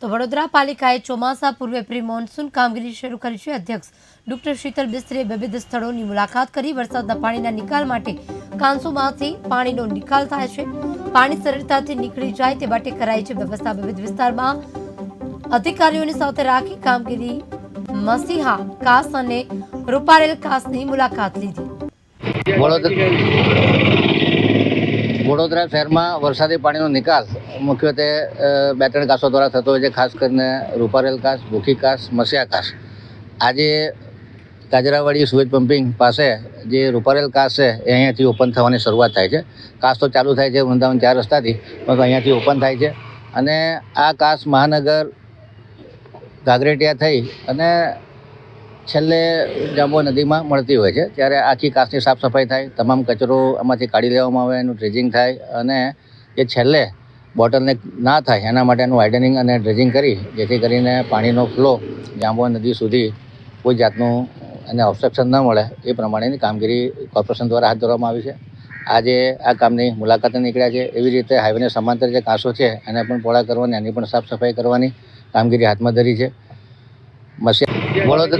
તો વડોદરા પાલિકાએ ચોમાસા પૂર્વે પ્રી મોન્સૂન કામગીરી શરૂ કરી છે। અધ્યક્ષ ડોક્ટર શીતલ બિસ્તરીએ વિવિધ સ્થળોની મુલાકાત કરી વરસાદના પાણીના નિકાલ માટે કાંસોમાંથી પાણીનો નિકાલ થાય છે। પાણી સરળતાથી નીકળી જાય તે માટે કરાઈ છે વ્યવસ્થા। વિવિધ વિસ્તારમાં અધિકારીઓની સાથે રાખી કામગીરી મસીહા કાસ અને રૂપારેલ કાસની મુલાકાત લીધી। વડોદરા શહેરમાં વરસાદી પાણીનો નિકાલ મુખ્યત્વે 2-3 કાસો દ્વારા થતો હોય છે, ખાસ કરીને રૂપારેલ કાસ, ભૂખી કાસ, મસીહા કાસ। આજે કાજરાવાડી સુએજ પમ્પિંગ પાસે જે રૂપારેલ કાસ છે એ અહીંયાથી ઓપન થવાની શરૂઆત થાય છે। કાસ તો ચાલુ થાય છે વૃંદાવન 4 રસ્તાથી, પરંતુ અહીંયાથી ઓપન થાય છે અને આ કાસ મહાનગર ઘાઘરેટિયા થઈ અને છેલ્લે જાંબુઆ નદીમાં મળતી હોય છે। ત્યારે આખી કાસની સાફ સફાઈ થાય, તમામ કચરો આમાંથી કાઢી લેવામાં આવે, એનું ડ્રેજિંગ થાય અને એ છેલ્લે બોટલનેક ના થાય એના માટેનું વાઇડનિંગ અને ડ્રેજિંગ કરી જેથી કરીને પાણીનો ફ્લો જાંબુઆ નદી સુધી કોઈ જાતનું એને ઓબ્સ્ટ્રક્શન ન મળે એ પ્રમાણેની કામગીરી કોર્પોરેશન દ્વારા હાથ ધરવામાં આવી છે। આજે આ કામની મુલાકાતે નીકળ્યા છે। એવી રીતે હાઈવેને સમાંતર જે કાંસો છે એને પણ પહોળા કરવાની, એની પણ સાફ સફાઈ કરવાની કામગીરી હાથમાં ધરી છે। વડોદરા